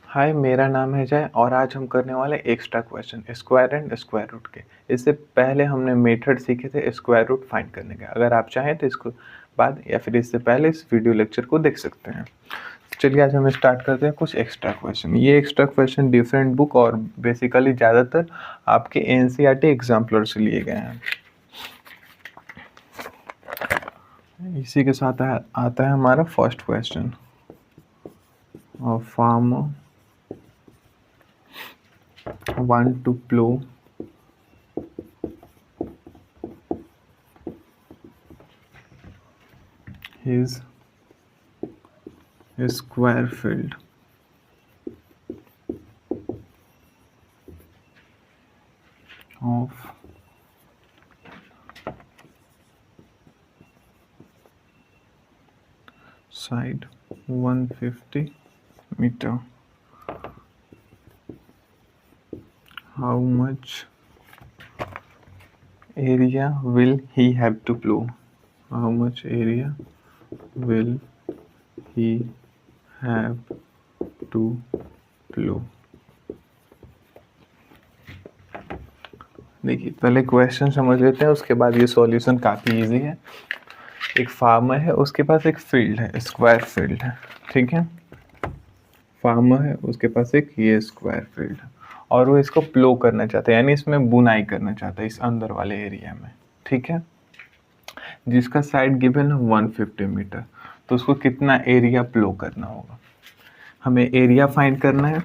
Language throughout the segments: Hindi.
हाय, मेरा नाम है जय और आज हम करने वाले extra question square and square root के। इससे पहले हमने मेथड सीखे थे स्क्वायर रूट फाइंड करने का। अगर आप चाहें तो इसको बाद या फिर इससे पहले इस वीडियो लेक्चर को देख सकते हैं। चलिए आज हम स्टार्ट करते हैं कुछ एक्स्ट्रा क्वेश्चन। ये एक्स्ट्रा क्वेश्चन डिफरेंट बुक और बेसिकली ज़्यादातर आपके एनसीईआरटी एग्जाम्पलर से लिए गए हैं। इसी के साथ आता है हमारा first question. Farmer want to plow his square field of side 150 meter. How much area will he have to plow? How much area will he have to plow? देखिए पहले क्वेश्चन समझ लेते हैं, उसके बाद ये सॉल्यूशन काफ़ी इजी है। एक फार्मर है, उसके पास एक फील्ड है, स्क्वायर फील्ड है, ठीक है। फार्मर है, उसके पास एक ये स्क्वायर फील्ड है और वो इसको प्लो करना चाहता है, यानी इसमें बुनाई करना चाहता है इस अंदर वाले एरिया में, ठीक है। जिसका साइड गिवन है 150 मीटर, तो उसको कितना एरिया प्लो करना होगा। हमें एरिया फाइंड करना है।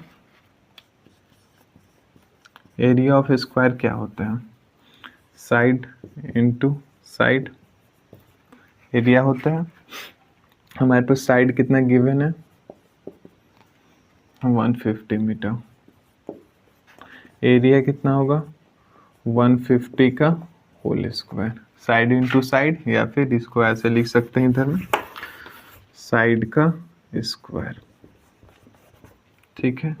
एरिया ऑफ स्क्वायर क्या होता है? साइड इनटू साइड एरिया होता है। हमारे पास साइड कितना गिवन है? 150 मीटर। एरिया कितना होगा? 150 का whole square. Side into side, या फिर इसको ऐसे लिख सकते हैं इधर में, साइड का स्क्वायर, ठीक है।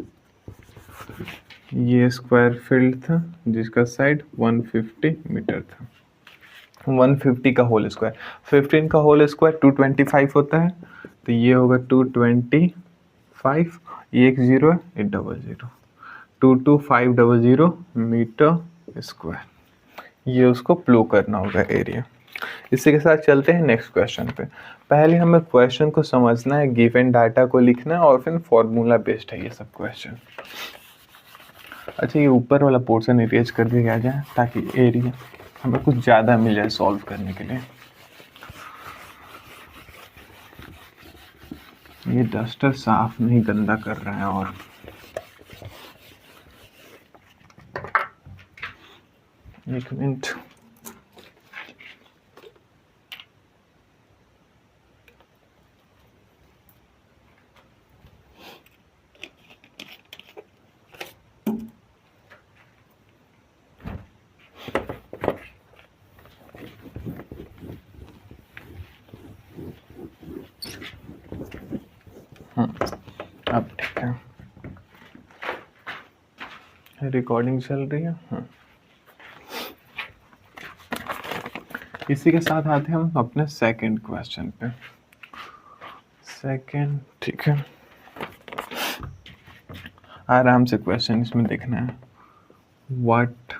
ये स्क्वायर फील्ड था जिसका साइड 150 मीटर था। 150 का होल स्क्वायर, 15 का होल स्क्वायर 225 होता है, तो ये होगा 225। ये एक जीरो है, एक डबल जीरो, 22500 मीटर स्क्वायर। ये उसको प्लो करना होगा एरिया। इसी के साथ चलते हैं नेक्स्ट क्वेश्चन पे। पहले हमें क्वेश्चन को समझना है, गिवन डाटा को लिखना है और फिर फॉर्मूला बेस्ड है ये सब क्वेश्चन। अच्छा, ये ऊपर वाला पोर्शन इरेज कर दिया जाए ताकि एरिया हमें कुछ ज़्यादा मिल जाए सॉल्व करने के लिए। ये डस्टर साफ नहीं गंदा कर रहा है और एक मिनट। अब ठीक है, रिकॉर्डिंग चल रही है। इसी के साथ आते हैं हम अपने सेकंड क्वेश्चन पे। सेकंड, ठीक है, आराम से क्वेश्चन इसमें देखना है। What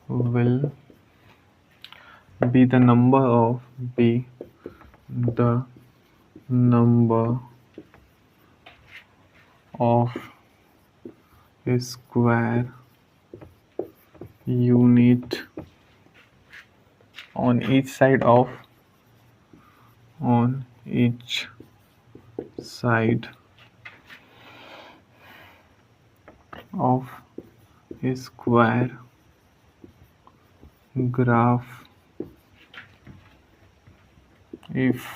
will be the number of square unit on each side of a square graph if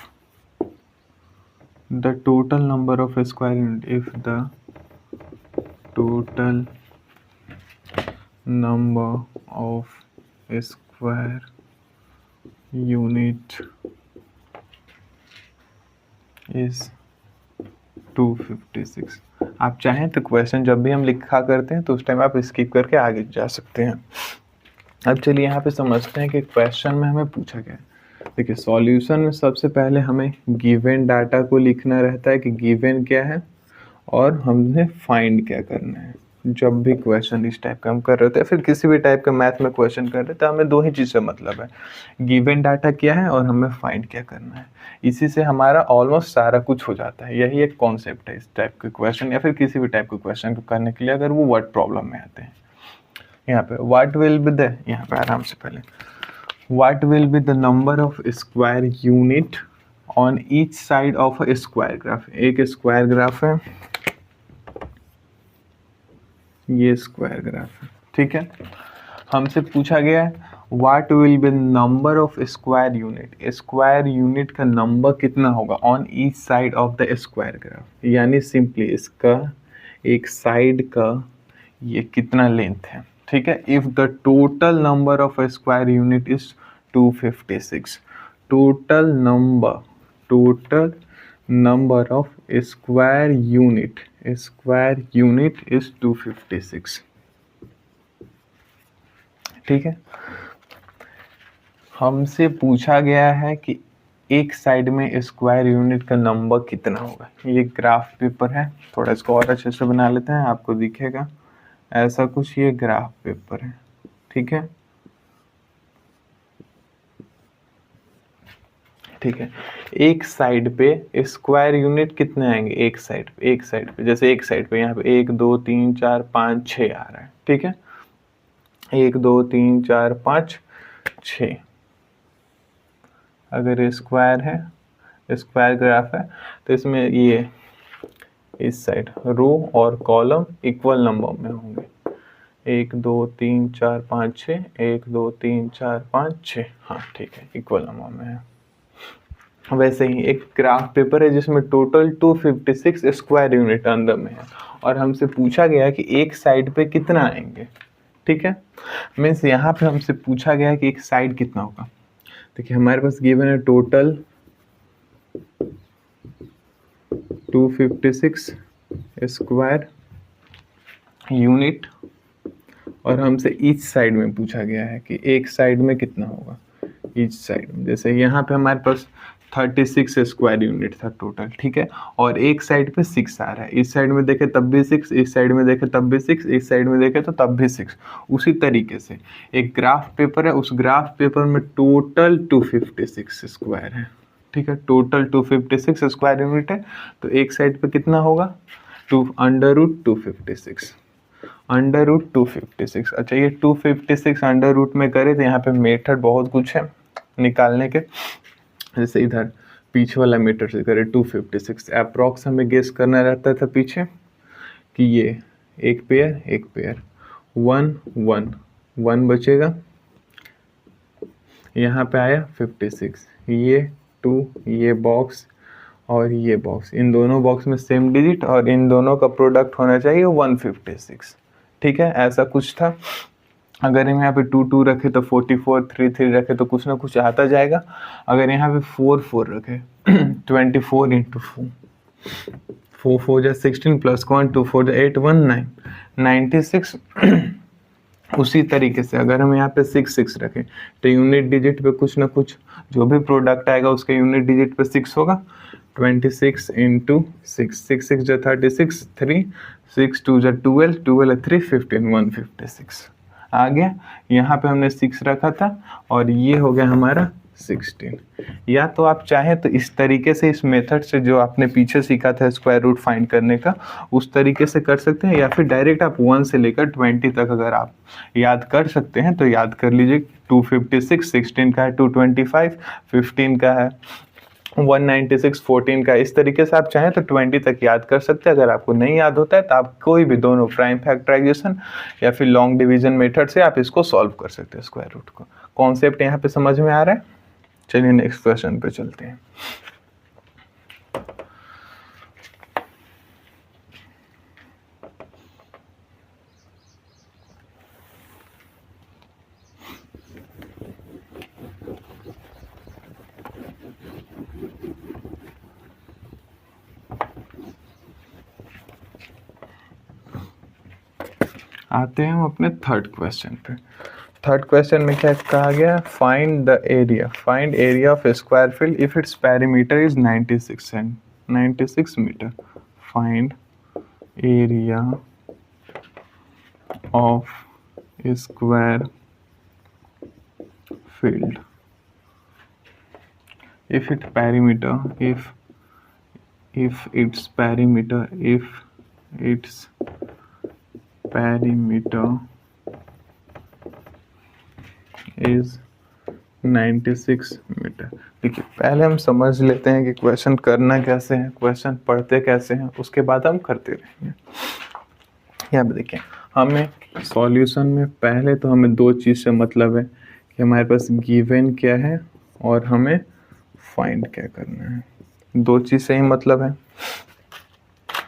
the total number of square unit square unit is 256। आप चाहें तो क्वेश्चन जब भी हम लिखा करते हैं तो उस टाइम आप स्किप करके आगे जा सकते हैं। अब चलिए यहाँ पे समझते हैं कि क्वेश्चन में हमें पूछा गया है। देखिए सॉल्यूशन में सबसे पहले हमें गिवन डाटा को लिखना रहता है कि गिवन क्या है और हमने फाइंड क्या करना है। जब भी क्वेश्चन इस टाइप का हम कर रहे होते हैं, फिर किसी भी टाइप का मैथ में क्वेश्चन कर रहे हैं, तो हमें दो ही चीज़ से मतलब है, गिवन डाटा क्या है और हमें फाइंड क्या करना है। इसी से हमारा ऑलमोस्ट सारा कुछ हो जाता है। यही एक कॉन्सेप्ट है इस टाइप के क्वेश्चन या फिर किसी भी टाइप के क्वेश्चन को करने के लिए, अगर वो वर्ड प्रॉब्लम में आते हैं। यहाँ पे व्हाट विल बी द, यहाँ पे आराम से पहले what will be the number of square unit on each side of a square graph। एक स्क्वायर ग्राफ है, ये स्क्वायर ग्राफ है, ठीक है। हमसे पूछा गया है what will be the number of square unit, square unit का नंबर कितना होगा on each side of the square graph, यानी सिंपली इसका एक साइड का ये कितना लेंथ है, ठीक है। If the total number of square unit is 256, total number of square unit is 256, ठीक है। हमसे पूछा गया है कि एक साइड में स्क्वायर यूनिट का नंबर कितना होगा। ये ग्राफ पेपर है, थोड़ा इसको और अच्छे से बना लेते हैं, आपको दिखेगा ऐसा कुछ। ये ग्राफ पेपर है, ठीक है, ठीक है। एक साइड पे स्क्वायर यूनिट कितने आएंगे, एक साइड पे जैसे एक साइड पे यहाँ पे 1 2 3 4 5 6 आ रहा है, ठीक है। 1 2 3 4 5 6 अगर स्क्वायर है, स्क्वायर ग्राफ है, तो इसमें ये इस साइड रो और कॉलम इक्वल नंबर में होंगे। 1 2 3 4 5 6, 1 2 3 4 5 6, हाँ ठीक है, इक्वल नंबर में है। वैसे ही एक ग्राफ पेपर है जिसमें टोटल 256 स्क्वायर यूनिट अंदर में है, और हमसे पूछा गया कि एक साइड पे कितना आएंगे, ठीक है। मीन्स यहाँ पे हमसे पूछा गया कि एक साइड कितना होगा। देखिए हमारे पास गिवन है टोटल 256 स्क्वायर यूनिट, और हमसे ईच साइड में पूछा गया है कि एक साइड में कितना होगा, ईच साइड में। जैसे यहाँ पे हमारे पास 36 स्क्वायर यूनिट था टोटल, ठीक है, और एक साइड पे 6 आ रहा है। इस साइड में देखे तब भी 6, इस साइड में देखे तब भी 6, इस साइड में देखे तो तब भी 6। उसी तरीके से एक ग्राफ पेपर है, उस ग्राफ पेपर में टोटल 256 स्क्वायर है, ठीक है, टोटल 256 स्क्वायर यूनिट है। तो एक साइड पे कितना होगा, √256, √256। अच्छा ये 256 अंडर रूट में करे तो यहाँ पे मेथड बहुत कुछ है निकालने के। जैसे इधर पीछे वाला मेथड से करे 256, अप्रॉक्स हमें गेस करना रहता था पीछे कि ये एक पेयर 1 1 1 बचेगा, यहाँ पे आया 56, ये 2, ये बॉक्स और ये बॉक्स, इन दोनों बॉक्स में सेम डिजिट और इन दोनों का प्रोडक्ट होना चाहिए 156, ठीक है, ऐसा कुछ था। अगर हम यहाँ पे 2 2 रखे तो 44, 3 3 रखे तो कुछ ना कुछ आता जाएगा। अगर यहाँ पे 4 4 रखे 24 इंटू 4 4 जा 16 प्लस 1 2 4 8 1 9 96। उसी तरीके से अगर हम यहाँ पे 6 6 रखें तो यूनिट डिजिट पे कुछ ना कुछ जो भी प्रोडक्ट आएगा उसका यूनिट डिजिट पे 6 होगा। 26 इंटू 6, 6 6 जा 36, 3 6 2 जा 12, 12 3 15, 156 आ गया। यहाँ पे हमने 6 रखा था और ये हो गया हमारा 16। या तो आप चाहें तो इस तरीके से, इस मेथड से जो आपने पीछे सीखा था स्क्वायर रूट फाइंड करने का, उस तरीके से कर सकते हैं, या फिर डायरेक्ट आप 1 से लेकर 20 तक अगर आप याद कर सकते हैं तो याद कर लीजिए। 256, 16 का है 225, 15 का है 196, 14 का, इस तरीके से आप चाहें तो 20 तक याद कर सकते हैं। अगर आपको नहीं याद होता है तो आप कोई भी दोनों प्राइम फैक्टराइजेशन या फिर लॉन्ग डिवीजन मेथड से आप इसको सॉल्व कर सकते हैं स्क्वायर रूट को। कॉन्सेप्ट यहाँ पे समझ में आ रहा है। चलिए नेक्स्ट क्वेश्चन पे चलते हैं। आते हैं हम अपने थर्ड क्वेश्चन पे। थर्ड क्वेश्चन में क्या कहा गया, find area of square field if its perimeter is 96 metre. Find area of square field if its perimeter if its perimeter is 96 metre. देखिए पहले हम समझ लेते हैं कि क्वेश्चन करना कैसे है, क्वेश्चन पढ़ते कैसे हैं, उसके बाद हम करते रहेंगे। यहाँ पे देखिए हमें सॉल्यूशन में पहले तो हमें दो चीज़ से मतलब है कि हमारे पास गिवन क्या है और हमें फाइंड क्या करना है, दो चीज़ से ही मतलब है।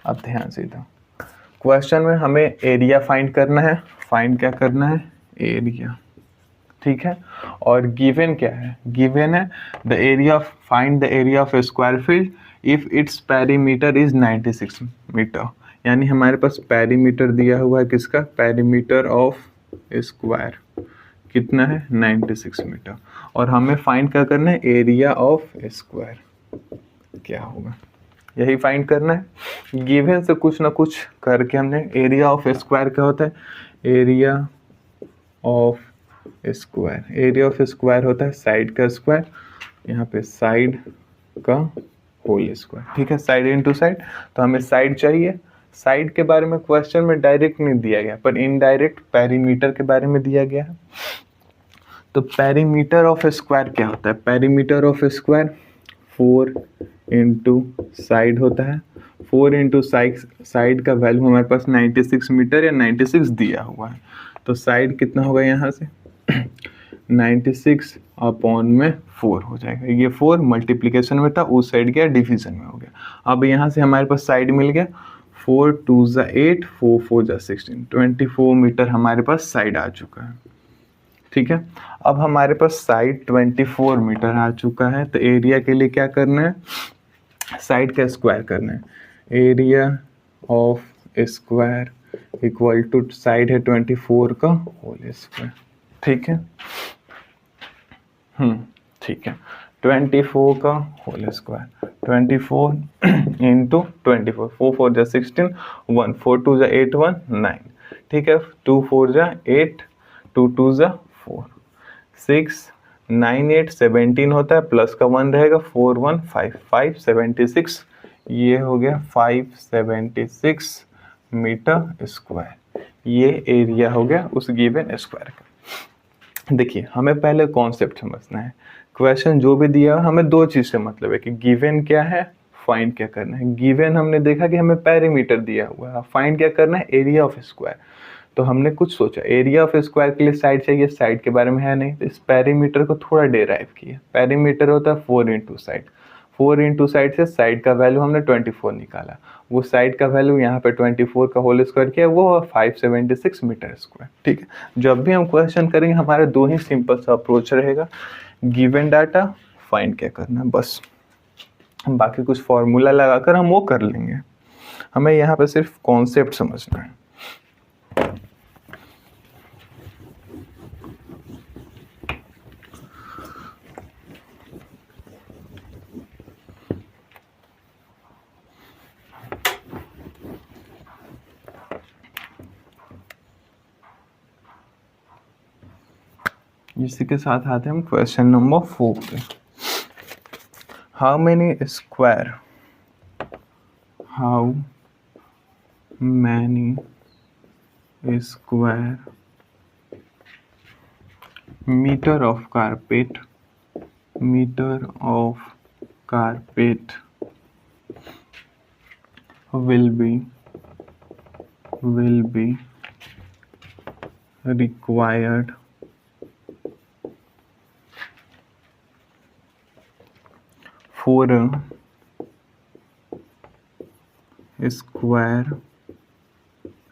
अब ध्यान से दो, क्वेश्चन में हमें एरिया फाइंड करना है, फाइंड क्या करना है, एरिया, ठीक है। और गिवन क्या है, गिवन है the area, find the area of square field if its perimeter is 96 metre. यानी हमारे पास पेरीमीटर दिया हुआ है, किसका, पेरीमीटर ऑफ स्क्वायर कितना है, 96 मीटर। और हमें फाइंड क्या करना है, एरिया ऑफ स्क्वायर क्या होगा, यही फाइंड करना है। गिवन से कुछ ना कुछ करके हमने, एरिया ऑफ स्क्वायर क्या होता है, एरिया ऑफ स्क्वायर होता है साइड का स्क्वायर, यहाँ पे साइड का होल स्क्वायर, ठीक है, साइड इनटू साइड। तो हमें साइड चाहिए, साइड के बारे में क्वेश्चन में डायरेक्ट नहीं दिया गया, पर इनडायरेक्ट पेरीमीटर के बारे में दिया गया है। तो पेरीमीटर ऑफ स्क्वायर क्या होता है, perimeter of square 4 into side होता है। 4 इंटू साइड का वैल्यू हमारे पास 96 मीटर या 96 दिया हुआ है। तो साइड कितना होगा यहाँ से 96 अपॉन में 4 हो जाएगा। ये 4 मल्टीप्लिकेशन में था, उस साइड गया डिवीजन में हो गया। अब यहाँ से हमारे पास साइड मिल गया, 4 2 ज़ा 8, 4 4 ज़ा 16, 24 मीटर हमारे पास साइड आ चुका है, ठीक है। अब हमारे पास साइड 24 मीटर आ चुका है, तो एरिया के लिए क्या करना है, साइड का स्क्वायर करना है। Area of square equal to side है 24 का होल स्क्वायर, ठीक है, ठीक है। 24 का होल स्क्वायर, 24 इंटू 24, 4 4 ज़ा 16, 1 4 2 ज़ा 8 1 9, ठीक है। 2 4 ज़ा 8, 2 2 ज़ा 4, 6 9 8 17 होता है, प्लस का 1 रहेगा, 4 1 5 5 76, ये हो गया 576 मीटर स्क्वायर। ये एरिया हो गया उस गिवन स्क्वायर का। देखिए हमें पहले कॉन्सेप्ट समझना है, क्वेश्चन जो भी दिया हमें दो चीज़ से मतलब है कि गिवन क्या है, फाइंड क्या करना है। गिवन हमने देखा कि हमें पेरीमीटर दिया हुआ है, फाइंड क्या करना है, एरिया ऑफ स्क्वायर। तो हमने कुछ सोचा, एरिया ऑफ स्क्वायर के लिए साइड चाहिए, साइड के बारे में है नहीं, तो इस पेरीमीटर को थोड़ा डेराइव किया। पेरीमीटर होता है 4 इंटू साइड, 4 इंटू साइड से साइड का वैल्यू हमने 24 निकाला, वो साइड का वैल्यू यहाँ पे 24 का होल स्क्वायर किया, वो 576 मीटर स्क्वायर, ठीक है। जब भी हम क्वेश्चन करेंगे हमारे दो ही सिंपल सा अप्रोच रहेगा, गिवन डाटा फाइंड क्या करना है, बस। बाकी कुछ फॉर्मूला लगाकर हम वो कर लेंगे, हमें यहाँ पे सिर्फ कॉन्सेप्ट समझना है। इसी के साथ आते हैं हम क्वेश्चन नंबर 4 पे। How many square metre of carpet will be required for a square,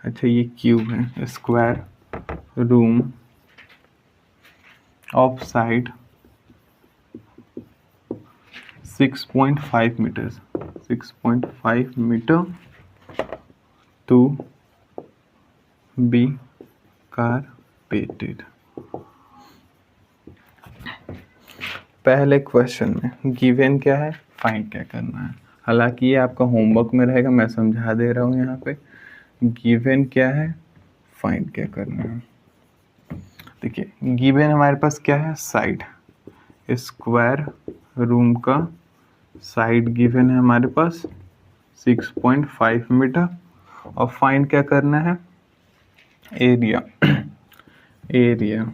अच्छा ये क्यूब है, square room of side 6.5 metre, 6.5 metre to be carpeted, पहले क्वेश्चन में गिवन क्या है, फाइंड क्या करना है। हालांकि ये आपका होमवर्क में रहेगा, मैं समझा दे रहा हूँ यहाँ पे। गिवन क्या है, फाइंड क्या करना है। देखिए गिवन हमारे पास क्या है, साइड, स्क्वायर रूम का साइड गिवन है हमारे पास 6.5 मीटर। और फाइंड क्या करना है, एरिया एरिया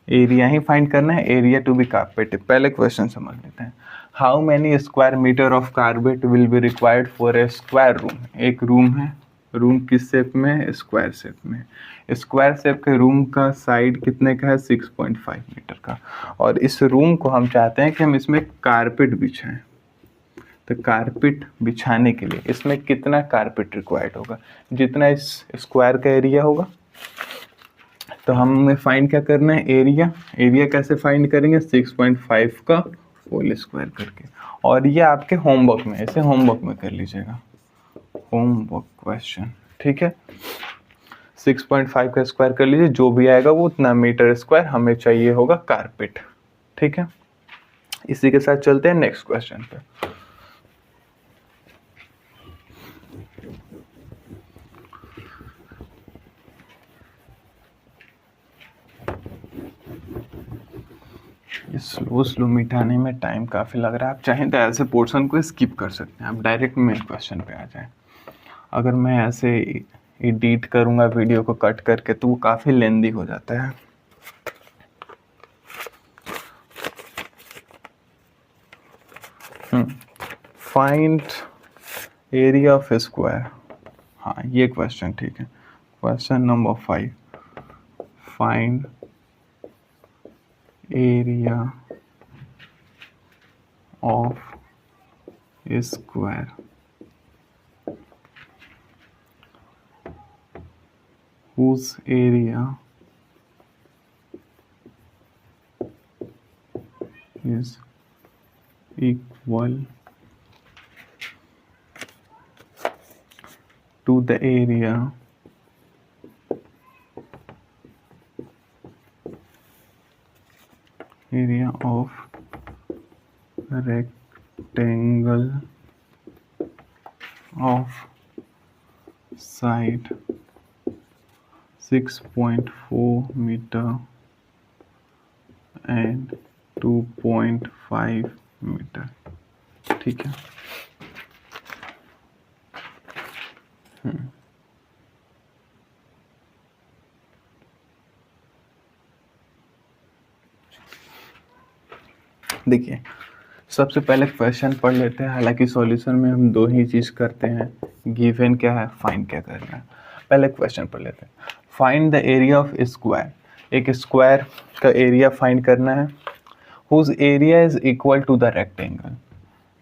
एरिया ही फाइंड करना है, एरिया टू बी कारपेट। पहले क्वेश्चन समझ लेते हैं। How many square metre of carpet will be required for a square room. एक रूम है, रूम किस शेप में है, स्क्वायर शेप में। स्क्वायर शेप के रूम का साइड कितने का है, 6.5 मीटर का। और इस रूम को हम चाहते हैं कि हम इसमें कारपेट बिछाएं। तो कारपेट बिछाने के लिए इसमें कितना कारपेट रिक्वायर्ड होगा, जितना इस स्क्वायर का एरिया होगा। तो हमें फाइंड क्या करना है, एरिया। एरिया कैसे फाइंड करेंगे, 6.5 का होल स्क्वायर करके। और ये आपके होमवर्क में, ऐसे होमवर्क में कर लीजिएगा, होमवर्क क्वेश्चन, ठीक है। 6.5 का स्क्वायर कर लीजिए, जो भी आएगा वो उतना मीटर स्क्वायर हमें चाहिए होगा कारपेट, ठीक है। इसी के साथ चलते हैं नेक्स्ट क्वेश्चन पे। स्लो मिटाने में टाइम काफ़ी लग रहा है। आप चाहें तो ऐसे पोर्शन को स्किप कर सकते हैं, आप डायरेक्ट मेन क्वेश्चन पे आ जाएं। अगर मैं ऐसे एडिट करूँगा वीडियो को कट करके तो वो काफ़ी लेंदी हो जाता है। फाइंड एरिया ऑफ स्क्वायर, हाँ ये क्वेश्चन ठीक है। Question number 5, find area of a square whose area is equal to the area of rectangle of side 6.4 meter and 2.5 metre, ठीक है। देखिए सबसे पहले क्वेश्चन पढ़ लेते हैं। हालांकि सॉल्यूशन में हम दो ही चीज़ करते हैं, गिवन क्या है, फाइंड क्या करना है। पहले क्वेश्चन पढ़ लेते हैं। Find the area of square, एक स्क्वायर का एरिया फाइंड करना है। Whose area is equal to the rectangle,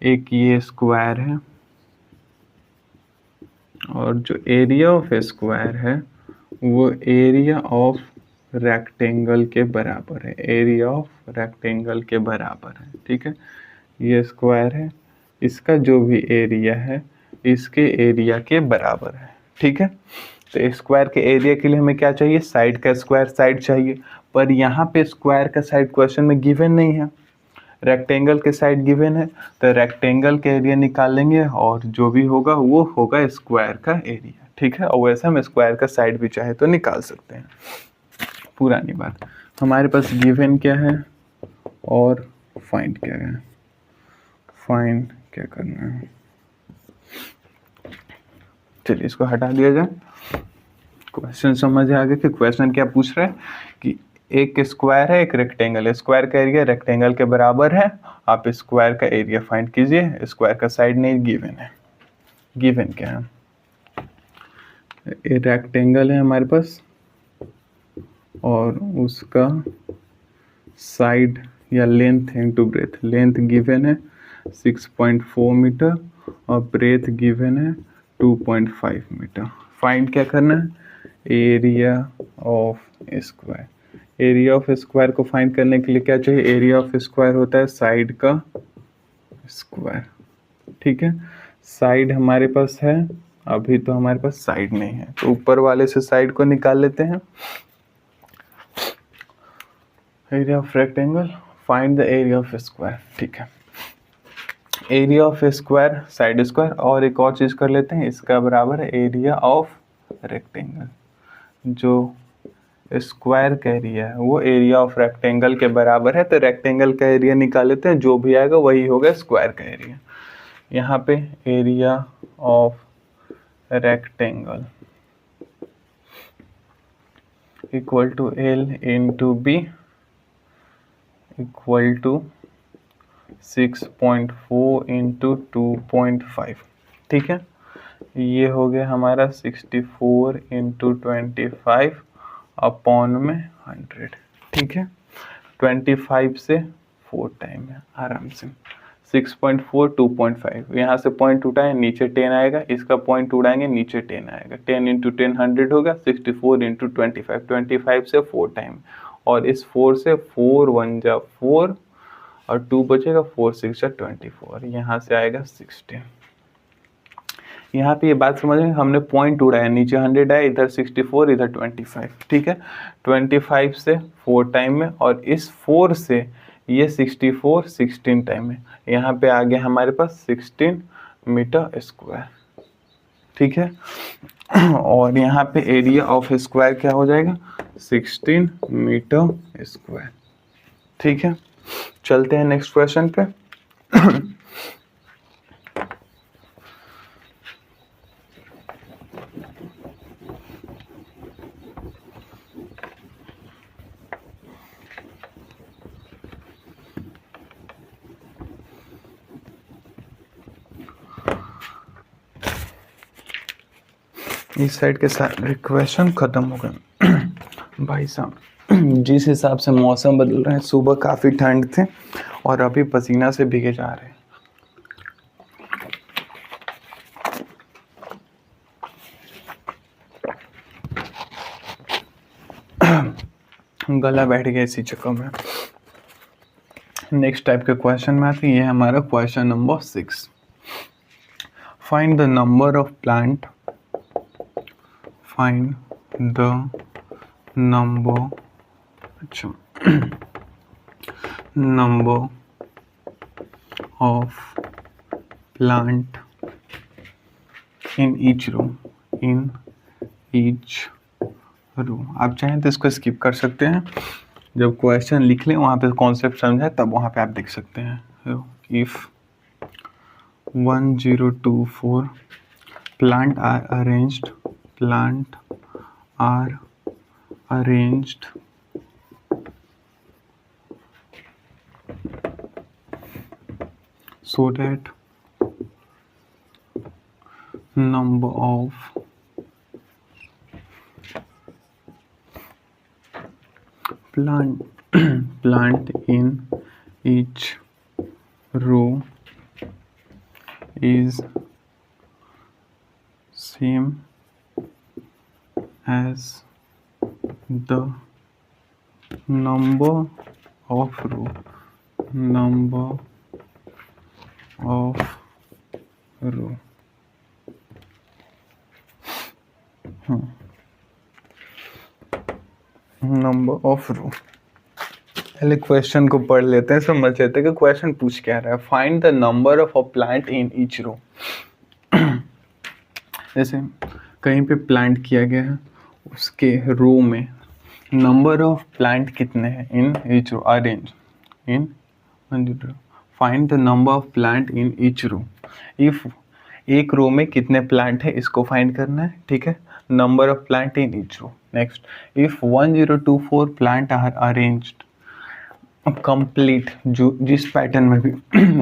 एक ये स्क्वायर है और जो एरिया ऑफ स्क्वायर है वो एरिया ऑफ रेक्टेंगल के बराबर है, एरिया ऑफ रेक्टेंगल के बराबर है, ठीक है। ये स्क्वायर है, इसका जो भी एरिया है इसके एरिया के बराबर है, ठीक है। तो स्क्वायर के एरिया के लिए हमें क्या चाहिए, साइड का स्क्वायर साइड चाहिए। पर यहाँ पे स्क्वायर का साइड क्वेश्चन में गिवन नहीं है, रेक्टेंगल के साइड गिवन है। तो रेक्टेंगल के एरिया निकाल लेंगे और जो भी होगा वो होगा स्क्वायर का एरिया, ठीक है। और वैसे हम स्क्वायर का साइड भी चाहे तो निकाल सकते हैं। पुरानी बात, हमारे पास गिवन क्या है और फाइंड क्या है। फाइंड क्या करना है, चलिए इसको हटा दिया जाए। क्वेश्चन समझ आ गया कि क्वेश्चन क्या पूछ रहा है कि एक स्क्वायर है एक रेक्टेंगल है, स्क्वायर का एरिया रेक्टेंगल के बराबर है। आप स्क्वायर का एरिया फाइंड कीजिए, स्क्वायर का साइड नहीं गिवन है। गिवन क्या है, रेक्टेंगल है हमारे पास और उसका साइड या length into breadth, length given है 6.4 मीटर और ब्रेथ गिवन है 2.5 मीटर। फाइंड क्या करना है, area of square. Area of square को फाइंड करने के लिए क्या चाहिए, एरिया ऑफ स्क्वायर होता है साइड का स्क्वायर, ठीक है। साइड हमारे पास है, अभी तो हमारे पास साइड नहीं है, तो ऊपर वाले से साइड को निकाल लेते हैं। Area of rectangle find the area of square, ठीक है, area of square side square, और एक और चीज़ कर लेते हैं, इसका बराबर है एरिया ऑफ रेक्टेंगल। जो स्क्वायर का एरिया है वो एरिया ऑफ रेक्टेंगल के बराबर है, तो रेक्टेंगल का एरिया निकाल लेते हैं, जो भी आएगा वही होगा स्क्वायर का एरिया। यहाँ पे area of rectangle equal to L into B equal to 6.4 into 2.5, ठीक है। ये हो गया हमारा 64 इंटू 25 अपॉन में 100, ठीक है। 25 से 4 टाइम है आराम से, 6.4 2.5, यहाँ से पॉइंट उठाएं नीचे 10 आएगा, इसका पॉइंट उड़ाएंगे नीचे 10 आएगा, 10 इंटू 10 100 होगा, 64 इंटू 25, 25 से 4 टाइम, और इस 4 से 4 1 जा 4 और 2 बचेगा, 4 6 जा 24, यहाँ से आएगा 16। यहाँ पे ये बात समझ में, हमने पॉइंट उड़ाया, नीचे 100 आया, इधर 64 इधर 25, ठीक है। 25 से 4 टाइम में, और इस 4 से ये 64 16 टाइम में, यहाँ पे आ गया हमारे पास 16 मीटर स्क्वायर, ठीक है। और यहाँ पे एरिया ऑफ स्क्वायर क्या हो जाएगा, 16 मीटर स्क्वायर, ठीक है। चलते हैं नेक्स्ट क्वेश्चन पे। इस साइड के सारे क्वेश्चन खत्म हो गए। भाई साहब जिस हिसाब से मौसम बदल रहा है, सुबह काफ़ी ठंड थे और अभी पसीना से भीगे जा रहे हैं, गला बैठ गया इसी चक्कर में। नेक्स्ट टाइप के क्वेश्चन में आते हैं, ये हमारा question number 6। Find the number of plant, find the number, अच्छा, number of plant in each row, in each row. आप चाहें तो इसको स्किप कर सकते हैं, जब क्वेश्चन लिख लें वहाँ पे कॉन्सेप्ट समझाए तब वहाँ पे आप देख सकते हैं। If 1024 plant are arranged, plant are arranged so that number of plant in each row is same as the number of row, number of row। Number of row, पहले क्वेश्चन को पढ़ लेते हैं, समझ लेते हैं कि क्वेश्चन पूछ क्या रहा है। Find the number of a plant in each row. जैसे कहीं पे प्लांट किया गया है, उसके रो में नंबर ऑफ प्लांट कितने हैं in each row, arrange in, find the number of plant in each row. If एक रो में कितने प्लांट है इसको फाइंड करना है, ठीक है। Number of plant in each row. Next, if 1024 plant are arranged, complete, जो जिस पैटर्न में भी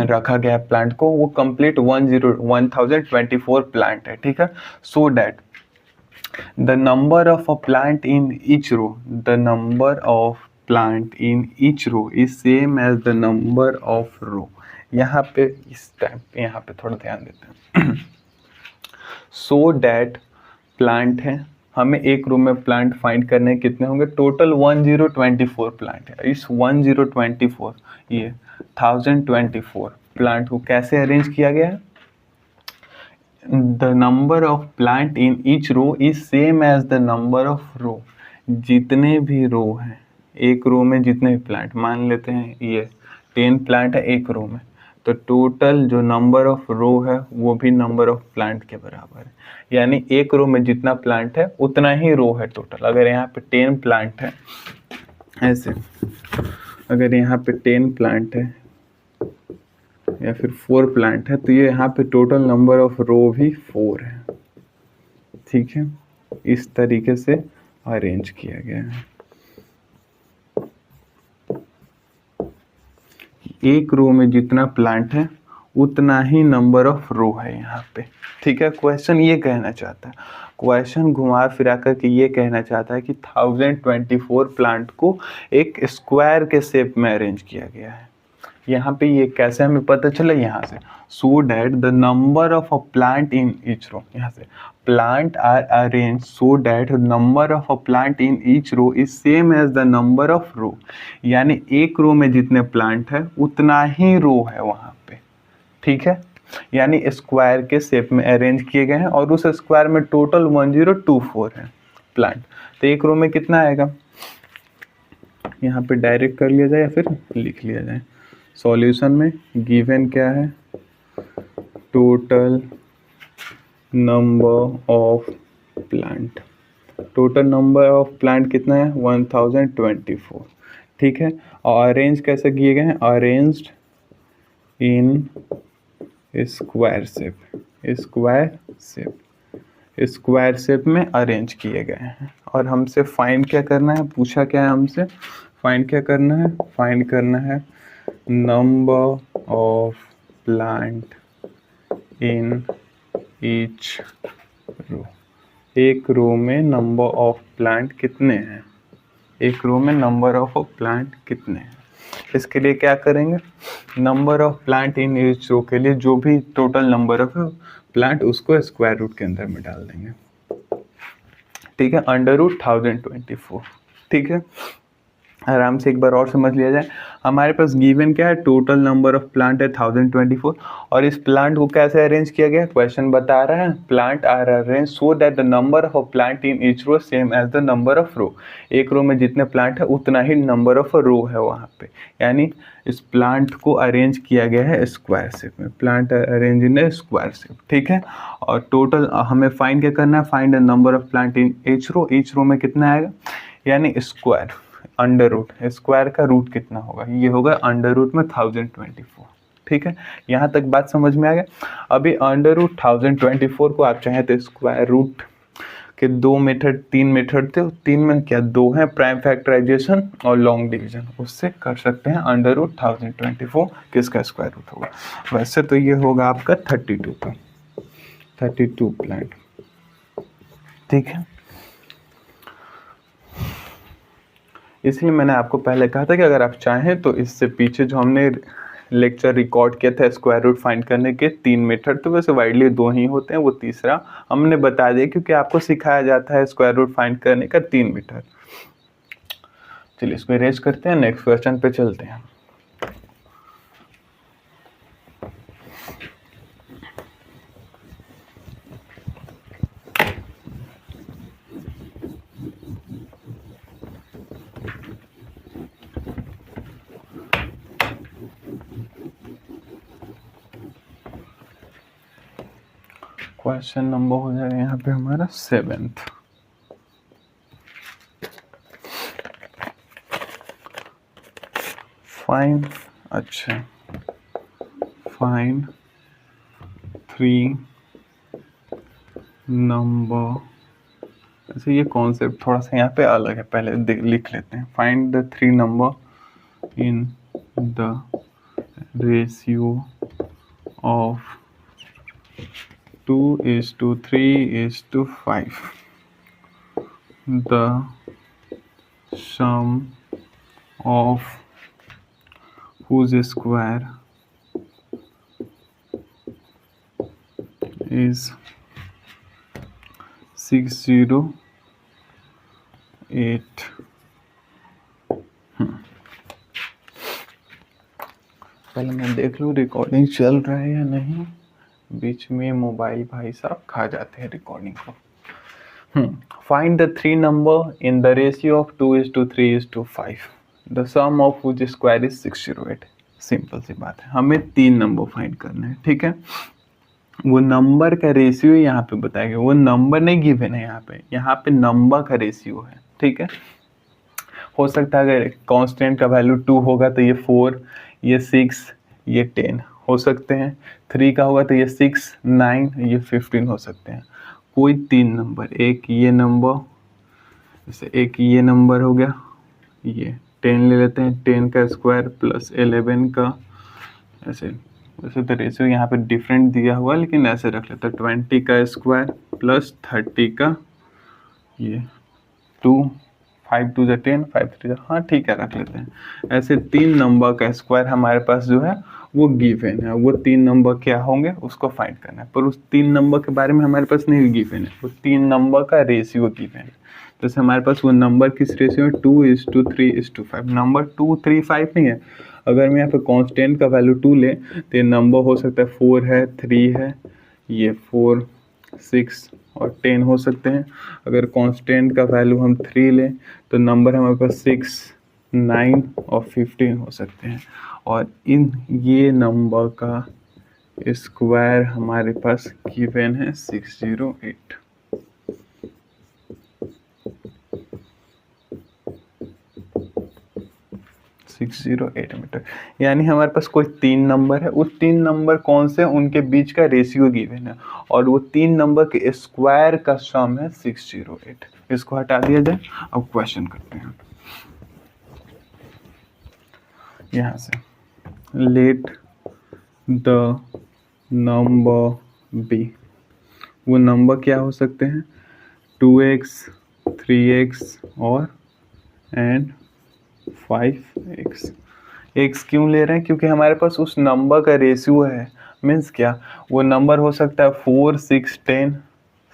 रखा गया है प्लांट को वो कंप्लीट 1024 प्लांट है, ठीक है। So that the number of a plant in each row, the number of plant in each row is same as the number of row. यहाँ पे इस टाइप यहाँ पे थोड़ा ध्यान देते हैं। सो डैट प्लांट है, हमें एक रूम में प्लांट फाइंड करने कितने होंगे, टोटल 1024 प्लांट है। इस 1024 ये 1024 प्लांट को कैसे अरेंज किया गया है, the number of plant in each row is same as the number of row. जितने भी रो हैं, एक रो में जितने भी प्लांट, मान लेते हैं ये 10 प्लांट है एक रो में, तो टोटल जो नंबर ऑफ रो है वो भी नंबर ऑफ प्लांट के बराबर है। यानी एक रो में जितना प्लांट है उतना ही रो है टोटल। अगर यहाँ पे 10 प्लांट है ऐसे, अगर यहाँ पे 10 प्लांट है या फिर 4 प्लांट है, तो ये यहाँ पे टोटल नंबर ऑफ रो भी 4 है। ठीक है, इस तरीके से अरेंज किया गया है। एक रो में जितना प्लांट है उतना ही नंबर ऑफ रो है यहाँ पे। ठीक है, क्वेश्चन ये कहना चाहता है, क्वेश्चन घुमा फिरा करके ये कहना चाहता है कि 1024 प्लांट को एक स्क्वायर के शेप में अरेंज किया गया है। यहाँ पे ये कैसे हमें पता चला, यहाँ से, so that the number of a plant in each row, यहाँ से plant are arrange so that number of a plant in each row is same as the number of row. यानी एक रो में जितने प्लांट है उतना ही रो है वहाँ पे। ठीक है, यानी स्क्वायर के शेप में अरेंज किए गए हैं और उस स्क्वायर में टोटल 1024 है प्लांट। तो एक रो में कितना आएगा, यहाँ पे डायरेक्ट कर लिया जाए या फिर लिख लिया जाए। सॉल्यूशन में गिवन क्या है, total number of plant, total number of plant कितना है 1024। ठीक है, और अरेंज कैसे किए गए हैं, arranged in square shape, square shape, square shape में अरेंज किए गए हैं। और हमसे फाइंड क्या करना है, पूछा क्या है हमसे, फाइंड क्या करना है, फाइंड करना है number of plant in each row. एक रो में नंबर ऑफ प्लांट कितने हैं, एक रो में नंबर ऑफ प्लांट कितने हैं। इसके लिए क्या करेंगे, number of plant in each row के लिए जो भी टोटल नंबर ऑफ प्लांट उसको स्क्वायर रूट के अंदर में डाल देंगे। ठीक है, अंडर रूट 1024। ठीक है, आराम से एक बार और समझ लिया जाए। हमारे पास गिवन क्या है, टोटल नंबर ऑफ प्लांट है 1024 और इस प्लांट को कैसे अरेंज किया गया, क्वेश्चन बता रहा है plant are arrange so that the number of plant in each row same as the number of row. एक रो में जितने प्लांट है उतना ही नंबर ऑफ रो है वहाँ पे। यानी इस प्लांट को अरेंज किया गया है स्क्वायर शेप में, plant arrange in square shape. ठीक है, और टोटल हमें फाइंड क्या करना है, find the number of plant in each row में कितना आएगा, यानी स्क्वायर अंडर रूट, स्क्वायर का रूट कितना होगा, ये होगा अंडर रूट में 1024। ठीक है, यहाँ तक बात समझ में आ गया। अभी अंडर रूट 1024 को आप चाहें तो स्क्वायर रूट के 2 मेथड 3 मेथड थे, 3 में क्या 2 है, प्राइम फैक्टराइजेशन और लॉन्ग डिवीजन, उससे कर सकते हैं अंडर रूट 1024 किसका स्क्वायर रूट होगा। वैसे तो ये होगा आपका 32 का, 32 प्लांट। ठीक है, इसलिए मैंने आपको पहले कहा था कि अगर आप चाहें तो इससे पीछे जो हमने लेक्चर रिकॉर्ड किया था स्क्वायर रूट फाइंड करने के 3 मेथड, तो वैसे वाइडली 2 ही होते हैं, वो तीसरा हमने बता दिया क्योंकि आपको सिखाया जाता है स्क्वायर रूट फाइंड करने का 3 मेथड। चलिए इसको इरेज करते हैं, नेक्स्ट क्वेश्चन पे चलते हैं। क्वेश्चन नंबर हो जाएगा यहाँ पे हमारा 7th। फाइंड, अच्छा फाइंड 3 नंबर, ऐसे ये कॉन्सेप्ट थोड़ा सा यहाँ पे अलग है, पहले लिख लेते हैं। Find the 3 number in the ratio of 2:3:5, the sum of whose square is 608। पहले मैं देख लूँ रिकॉर्डिंग चल रहा है या नहीं, बीच में मोबाइल भाई साहब खा जाते हैं रिकॉर्डिंग को। Find the 3 number in the ratio of 2:3:5, the sum of which square is 608। Simple सी बात है, हमें 3 नंबर फाइंड करना है, ठीक है। वो नंबर का रेशियो यहाँ पे बताएगा, वो नंबर नहीं गिवन है यहाँ पे नंबर का रेशियो है, ठीक है। हो सकता है अगर कांस्टेंट का वैल्यू 2 होगा तो ये 4, ये 6, ये 10 हो सकते हैं। 3 का होगा तो ये 6, 9, ये 15 हो सकते हैं। कोई 3 नंबर, एक ये नंबर, जैसे एक ये नंबर हो गया, ये 10 ले लेते हैं, 10 का स्क्वायर प्लस 11 का, ऐसे वैसे तो रेशियो यहाँ पे डिफरेंट दिया हुआ है लेकिन ऐसे रख लेते हैं, 20 का स्क्वायर प्लस 30 का, ये 2, 5 2 10, 5 3, हाँ ठीक है रख लेते हैं। ऐसे 3 नंबर का स्क्वायर हमारे पास जो है वो गिवन है। वो 3 नंबर क्या होंगे उसको फाइंड करना है, पर उस 3 नंबर के बारे में हमारे पास नहीं गिवन है, वो 3 नंबर का रेशियो गिवन है। जैसे हमारे पास वो नंबर किस रेशियो है, 2:3:5। नंबर 2 3 5 नहीं है। अगर मैं यहाँ पे कांस्टेंट का वैल्यू 2 ले तो ये नंबर हो सकता है 4 है, 3 है, ये 4, 6 और 10 हो सकते हैं। अगर कांस्टेंट का वैल्यू हम 3 लें तो नंबर हमारे पास 6, 9 और 15 हो सकते हैं। और इन ये नंबर का स्क्वायर हमारे पास गिवन है 608। मीटर। यानी हमारे पास कोई 3 नंबर है, उस 3 नंबर कौन से उनके बीच का रेशियो गिवन है और वो 3 नंबर के स्क्वायर का सम है 608। इसको हटा दिया जाए। अब क्वेश्चन करते हैं यहाँ से, लेट द नंबर बी। वो नंबर क्या हो सकते हैं, 2x, 3x और एंड 5x। x क्यों ले रहे हैं, क्योंकि हमारे पास उस नंबर का रेशियो है। मीन्स क्या, वो नंबर हो सकता है 4, 6, 10,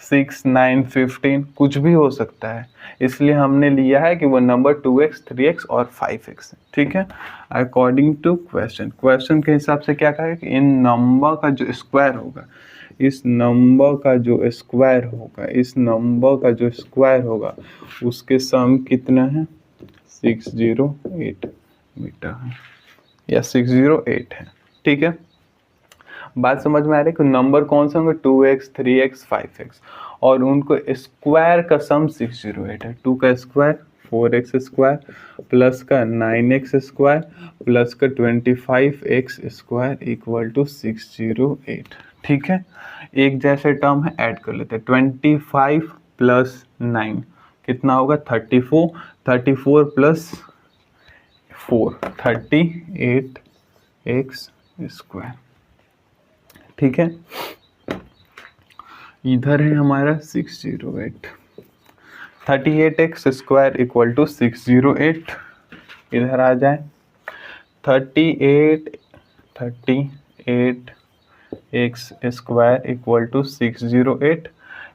6, 9, 15, कुछ भी हो सकता है। इसलिए हमने लिया है कि वो नंबर 2x, 3x और 5x है, ठीक है। अकॉर्डिंग टू क्वेश्चन के हिसाब से क्या कहा है कि इन नंबर का जो स्क्वायर होगा, इस नंबर का जो स्क्वायर होगा, इस नंबर का जो स्क्वायर होगा उसके सम कितना है, 608 मीटर है या 608 है, ठीक है। बात समझ में आ रही है कि नंबर कौन से होंगे, 2x, 3x, 5x और उनको स्क्वायर का सम 608 है। 2 का स्क्वायर 4x स्क्वायर प्लस का 9x स्क्वायर प्लस का 25x स्क्वायर इक्वल टू 608, ठीक है। एक जैसे टर्म है, ऐड कर लेते हैं। 25 प्लस 9 कितना होगा, 34, 34 प्लस 4, 38x स्क्वायर, ठीक है। इधर है हमारा 608, 38x स्क्वायर इक्वल टू 608। इधर आ जाए, 38x स्क्वायर इक्वल टू 608।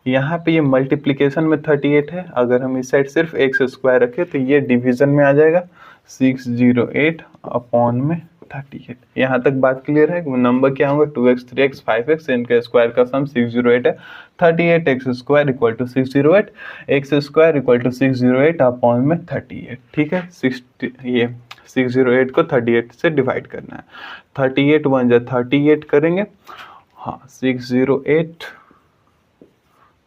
यहाँ पे ये मल्टीप्लिकेशन में 38 है, अगर हम इस साइड सिर्फ एक्स स्क्वायर रखें तो ये डिवीजन में आ जाएगा, 608 अपॉन में 38। यहाँ तक बात क्लियर है कि नंबर क्या होंगे, 2x, 3x, 5x, इनके स्क्वायर का सम 608 है। 38x square equal to 608, x square equal to 608 upon में 38, ठीक है। 608 को 38 से डिवाइड करना है, 38 1 जा 38 करेंगे, हाँ 608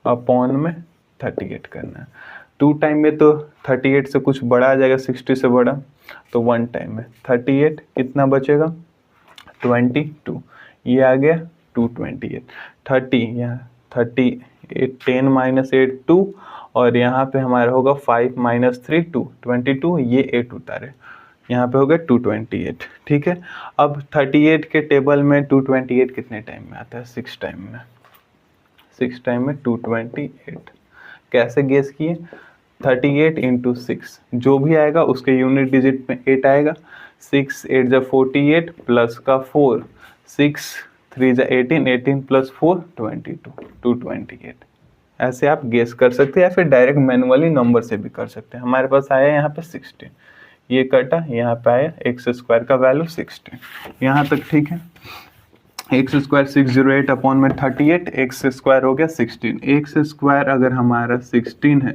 अपॉन में 38 करना है। 2 टाइम में तो 38 से कुछ बड़ा आ जाएगा, 60 से बड़ा, तो 1 टाइम में 38 कितना बचेगा, 22, ये आ गया 228, 30 यहाँ 38, 10 माइनस 8 2 और यहाँ पे हमारा होगा 5 माइनस 3 2, 22, ये 8 उतारे, यहाँ पे हो गया 228, ठीक है। अब 38 के टेबल में 228 कितने टाइम में आता है, 6 टाइम में, 6 टाइम में 228। कैसे गेस किए, 38 इंटू 6, जो भी आएगा उसके यूनिट डिजिट में 8 आएगा। 6 8 जा 48 प्लस का 4, 6 3 जा 18, 18 प्लस 4 22, 228। ऐसे आप गेस कर सकते हैं या फिर डायरेक्ट मैनुअली नंबर से भी कर सकते हैं। हमारे पास आया यहाँ पे 16, ये कटा, यहाँ पे आया एक्स स्क्वायर का वैल्यू 16। यहाँ तक ठीक है। एक्स स्क्वायर 608 अपॉन में 38, एक्स स्क्वायर हो गया 16। एक्स स्क्वायर अगर हमारा 16 है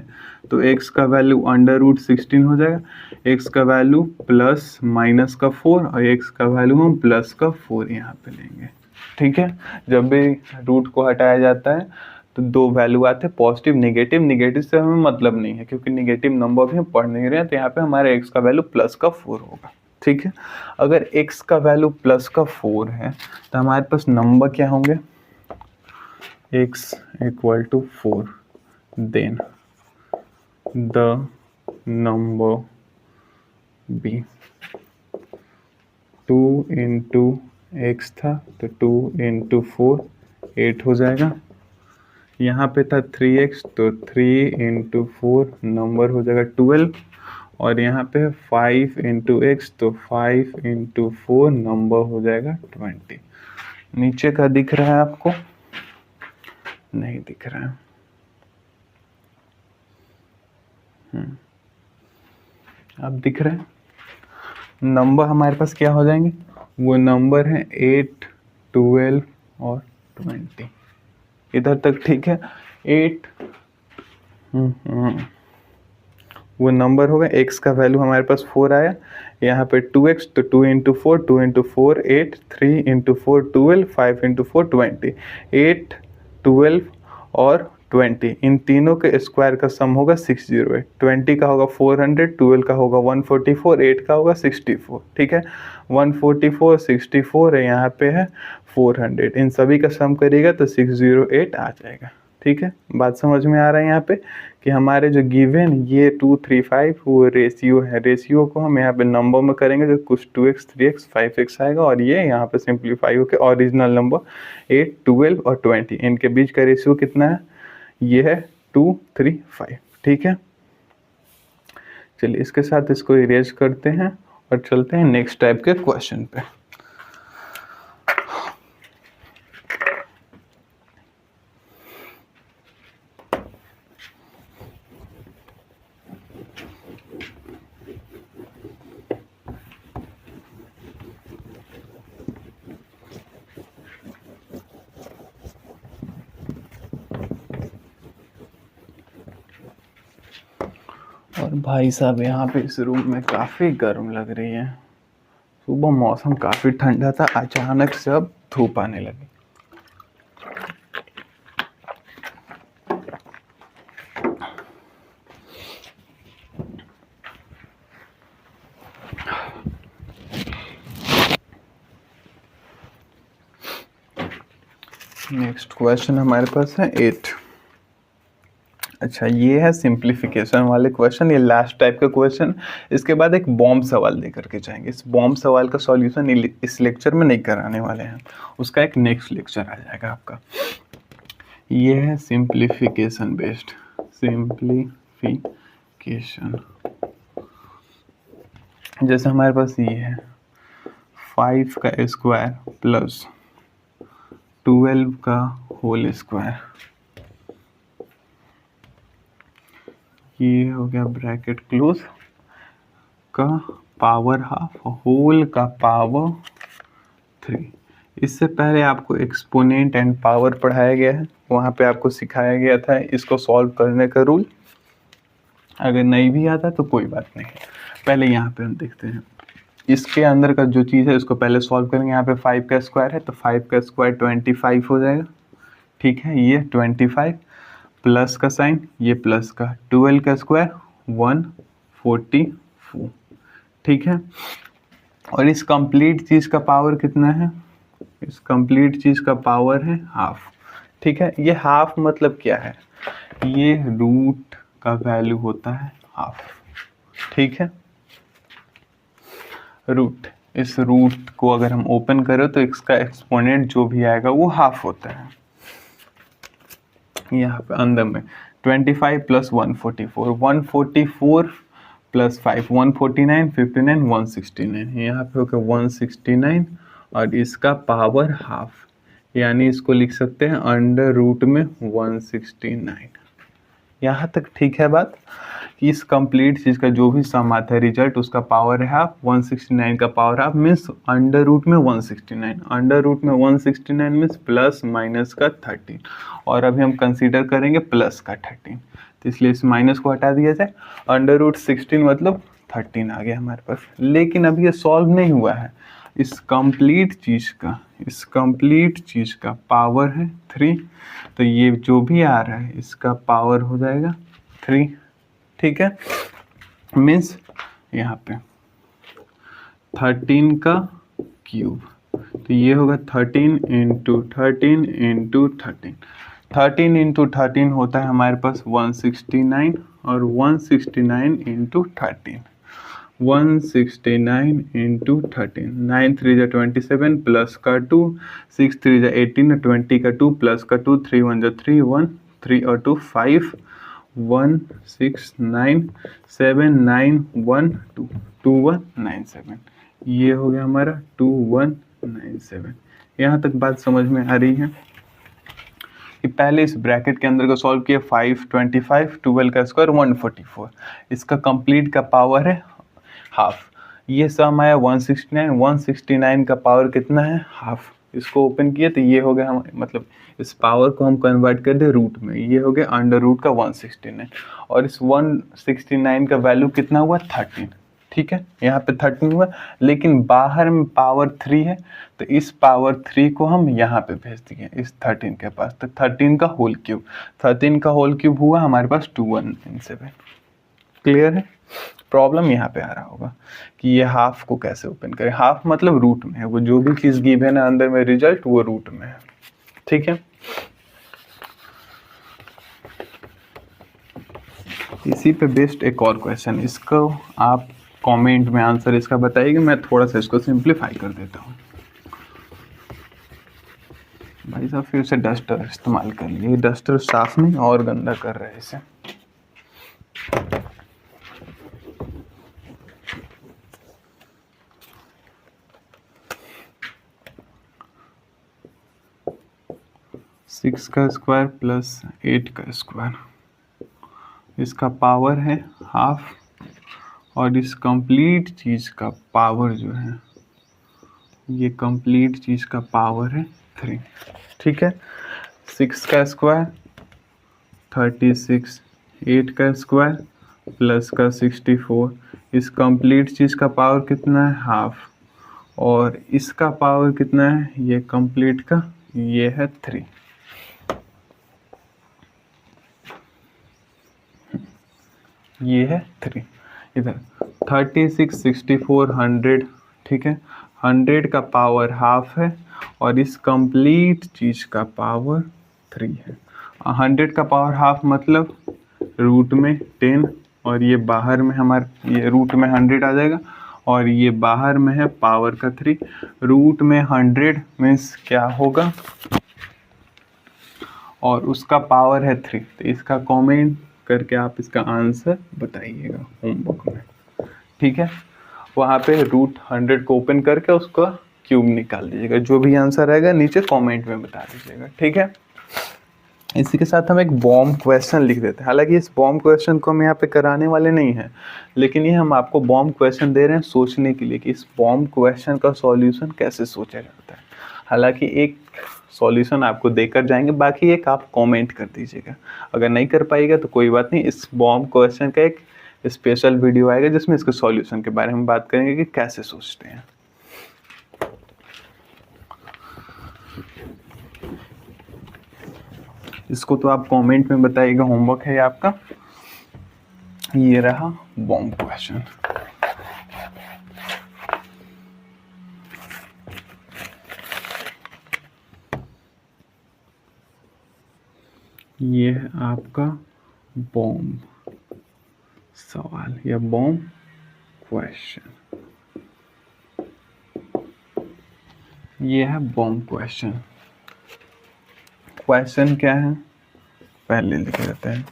तो एक्स का वैल्यू अंडर रूट 16 हो जाएगा, एक्स का वैल्यू प्लस माइनस का 4 और एक्स का वैल्यू हम प्लस का 4 यहाँ पे लेंगे। ठीक है, जब भी रूट को हटाया जाता है तो दो वैल्यू आते हैं पॉजिटिव नेगेटिव। नेगेटिव से हमें मतलब नहीं है क्योंकि नेगेटिव नंबर भी हम पढ़ नहीं रहे हैं, तो यहाँ पे हमारे एक्स का वैल्यू प्लस का 4 होगा। ठीक है, अगर x का वैल्यू प्लस का 4 है तो हमारे पास नंबर क्या होंगे, x equal to 4, then the number be 2 into x था तो 2 इंटू 4 8 हो जाएगा। यहाँ पे था 3x तो 3 इंटू 4 नंबर हो जाएगा 12, और यहाँ पे 5 इंटू एक्स तो 5 इंटू 4 नंबर हो जाएगा 20। नीचे का दिख रहा है आपको? नहीं दिख रहा है। अब दिख रहा है। नंबर हमारे पास क्या हो जाएंगे, वो नंबर है 8, 12 और 20। इधर तक ठीक है। 8 वो नंबर होगा, x का वैल्यू हमारे पास 4 आया, यहाँ पे 2x तो 2 इंटू 4, 2 इंटू 4 8, 3 इंटू 4 12, 5 इंटू 4 20, 8, 12 और 20 इन तीनों के स्क्वायर का सम होगा 608। 20 का होगा 400, 12 का होगा 144, 8 का होगा 64। ठीक है, 144, 64 है, यहाँ पे है 400, इन सभी का सम करिएगा तो 608 आ जाएगा। ठीक है, बात समझ में आ रहा है यहाँ पे कि हमारे जो गिवन ये 2, 3, 5 वो रेशियो है, रेशियो को हम यहाँ पे नंबर में करेंगे तो कुछ 2x, 3x, 5x आएगा, और ये यहाँ पे सिंप्लीफाई होकर ओरिजिनल नंबर 8, 12 और 20 इनके बीच का रेशियो कितना है, ये है 2, 3, 5। ठीक है, चलिए इसके साथ इसको इरेज करते हैं और चलते हैं नेक्स्ट टाइप के क्वेश्चन पे। और भाई साहब यहाँ पे इस रूम में काफ़ी गर्म लग रही है। सुबह मौसम काफ़ी ठंडा था, अचानक से अब धूप आने लगी। नेक्स्ट क्वेश्चन हमारे पास है 8। अच्छा, ये है सिंप्लीफिकेशन वाले क्वेश्चन, ये लास्ट टाइप का क्वेश्चन। इसके बाद एक बॉम्ब सवाल दे करके जाएंगे। इस बॉम्ब सवाल का सॉल्यूशन इस लेक्चर में नहीं कराने वाले हैं, उसका एक नेक्स्ट लेक्चर आ जाएगा आपका। ये है सिंप्लीफिकेशन बेस्ड, सिंप्लीफिकेशन। जैसे हमारे पास ये है 5 का स्क्वायर प्लस 12 का होल स्क्वायर, ये हो गया ब्रैकेट क्लोज का पावर हाफ, होल का पावर 3। इससे पहले आपको एक्सपोनेंट एंड पावर पढ़ाया गया है, वहाँ पे आपको सिखाया गया था इसको सॉल्व करने का रूल। अगर नहीं भी आता तो कोई बात नहीं, पहले यहाँ पे हम देखते हैं इसके अंदर का जो चीज़ है इसको पहले सॉल्व करेंगे। यहाँ पे 5 का स्क्वायर है तो 5 का स्क्वायर 25 हो जाएगा। ठीक है, ये 25 प्लस का साइन, ये प्लस का, 12 का स्क्वायर 144। ठीक है, और इस कंप्लीट चीज़ का पावर कितना है, इस कंप्लीट चीज़ का पावर है हाफ। ठीक है, ये हाफ मतलब क्या है, ये रूट का वैल्यू होता है हाफ। ठीक है, रूट, इस रूट को अगर हम ओपन करें तो इसका एक्सपोनेंट जो भी आएगा वो हाफ होता है। यहाँ पे अंदर में 25 प्लस 144, 144 प्लस 5 149, 59 169, यहाँ पे होगा 169 और इसका पावर हाफ, यानी इसको लिख सकते हैं अंडर रूट में 169। यहाँ तक ठीक है बात। कि इस कंप्लीट चीज़ का जो भी सम आता है रिजल्ट उसका पावर है हाफ, 169 का power half means under root में 169, अंडर रूट में 169 मीन्स प्लस माइनस का 13, और अभी हम कंसीडर करेंगे प्लस का 13, तो इसलिए इस माइनस को हटा दिया जाए, अंडर रूट 16 मतलब 13 आ गया हमारे पास। लेकिन अभी ये सॉल्व नहीं हुआ है, इस कंप्लीट चीज़ का पावर है 3, तो ये जो भी आ रहा है इसका पावर हो जाएगा 3, ठीक है, मीन्स यहाँ पे 13 का क्यूब, तो ये होगा 13 इंटू 13 इंटू 13, 13 इंटू 13 होता है हमारे पास 169, और 169 इंटू 13, 169 इंटू 13, 9 3 जा 27 प्लस का 2, 6 3 जा 18, 20 का 2 प्लस का 2, 3 1 जा 3, 1 3 और 2 5, 1 6 9 7 9 1 2 2 1 9 7, ये हो गया हमारा 2 1 9 7। यहाँ तक बात समझ में आ रही है कि पहले इस ब्रैकेट के अंदर को सॉल्व किया, 5 25 12 का स्क्वायर 144, इसका कंप्लीट का पावर है हाफ, ये सम आया 169, 169 का पावर कितना है हाफ, इसको ओपन किए तो ये हो गया हम, मतलब इस पावर को हम कन्वर्ट कर दे रूट में, ये हो गया अंडर रूट का 169, और इस 169 का वैल्यू कितना हुआ 13, ठीक है, यहाँ पे 13 हुआ, लेकिन बाहर में पावर 3 है, तो इस पावर 3 को हम यहाँ पे भेज दिए इस 13 के पास, तो 13 का होल क्यूब, 13 का होल क्यूब हुआ हमारे पास 2197। क्लियर है? प्रॉब्लम यहाँ पे आ रहा होगा कि ये हाफ को कैसे ओपन करें, हाफ मतलब रूट में है, वो जो भी चीज़ गिवन है अंदर में रिजल्ट वो रूट में है, ठीक है। इसी पे बेस्ड एक और क्वेश्चन, इसको आप कमेंट में आंसर इसका बताइएगा, मैं थोड़ा सा इसको सिंप्लीफाई कर देता हूँ। भाई साहब फिर से डस्टर इस्तेमाल कर लिए, डस्टर साफ नहीं और गंदा कर रहे हैं इसे। सिक्स का स्क्वायर प्लस 8 का स्क्वायर, इसका पावर है हाफ, और इस कंप्लीट चीज़ का पावर जो है, ये कंप्लीट चीज़ का पावर है 3, ठीक है। 6 का स्क्वायर 36, 8 का स्क्वायर प्लस का 64, इस कंप्लीट चीज़ का पावर कितना है हाफ, और इसका पावर कितना है, ये कंप्लीट का ये है 3, ये है 3, इधर 36 64 100, ठीक है, 100 का पावर हाफ है, और इस कंप्लीट चीज़ का पावर 3 है। 100 का पावर हाफ मतलब रूट में 10, और ये बाहर में हमारे ये रूट में 100 आ जाएगा, और ये बाहर में है पावर का 3, रूट में 100 मीन्स क्या होगा, और उसका पावर है 3, तो इसका कमेंट करके आप इसका आंसर बताइएगा होमवर्क में, ठीक है। वहाँ पे रूट 100 को ओपन करके उसका क्यूब निकाल दीजिएगा, जो भी आंसर आएगा नीचे कमेंट में बता दीजिएगा, ठीक है। इसी के साथ हम एक बॉम्ब क्वेश्चन लिख देते हैं, हालांकि इस बॉम्ब क्वेश्चन को हम यहाँ पे कराने वाले नहीं हैं, लेकिन ये हम आपको बॉम्ब क्वेश्चन दे रहे हैं सोचने के लिए कि इस बॉम्ब क्वेश्चन का सॉल्यूशन कैसे सोचा जाता है। हालांकि एक सॉल्यूशन आपको देकर जाएंगे, बाकी एक आप कमेंट कर दीजिएगा, अगर नहीं कर पाइएगा तो कोई बात नहीं, इस बॉम्ब क्वेश्चन का एक स्पेशल वीडियो आएगा जिसमें इसके सॉल्यूशन के बारे में बात करेंगे कि कैसे सोचते हैं। इसको तो आप कमेंट में बताइएगा, होमवर्क है आपका। ये रहा बॉम्ब क्वेश्चन। ये है आपका बॉम्ब सवाल या बॉम्ब क्वेश्चन, ये है बॉम्ब क्वेश्चन। क्वेश्चन क्या है पहले लिख देते हैं,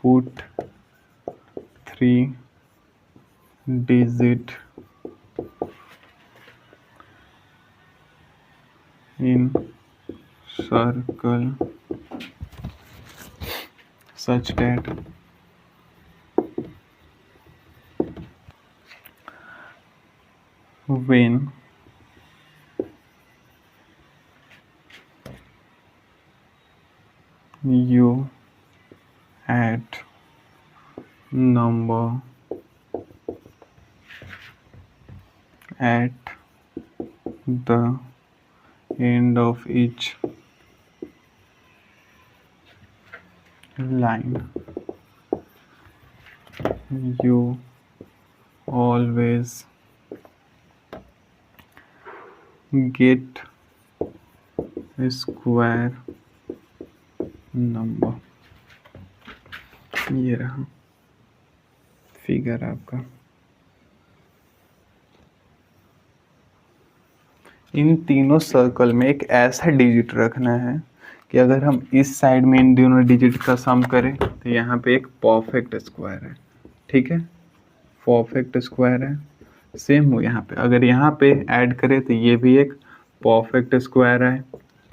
put 3 digit in circle such that when you add number at the end of each line, you always get a square number। ये रहा फिगर आपका। इन तीनों सर्कल में एक ऐसा डिजिट रखना है कि अगर हम इस साइड में इन दोनों डिजिट का सम करें तो यहाँ पे एक परफेक्ट स्क्वायर है। ठीक है, परफेक्ट स्क्वायर है। सेम हो यहाँ पे, अगर यहाँ पे ऐड करें तो ये भी एक परफेक्ट स्क्वायर है।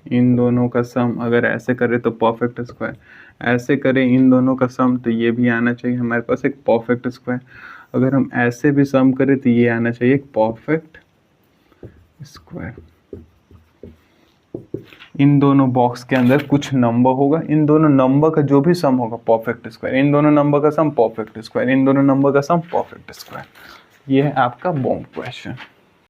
इन दोनों का सम अगर ऐसे करें तो परफेक्ट स्क्वायर, ऐसे करें इन दोनों का सम तो ये भी आना चाहिए हमारे पास एक परफेक्ट स्क्वायर। अगर हम ऐसे भी सम करें तो ये आना चाहिए एक परफेक्ट स्क्वायर। इन दोनों बॉक्स के अंदर कुछ नंबर होगा, इन दोनों नंबर का जो भी सम होगा परफेक्ट स्क्वायर, इन दोनों नंबर का सम परफेक्ट स्क्वायर, इन दोनों नंबर का सम परफेक्ट स्क्वायर। ये है आपका बॉम्ब क्वेश्चन।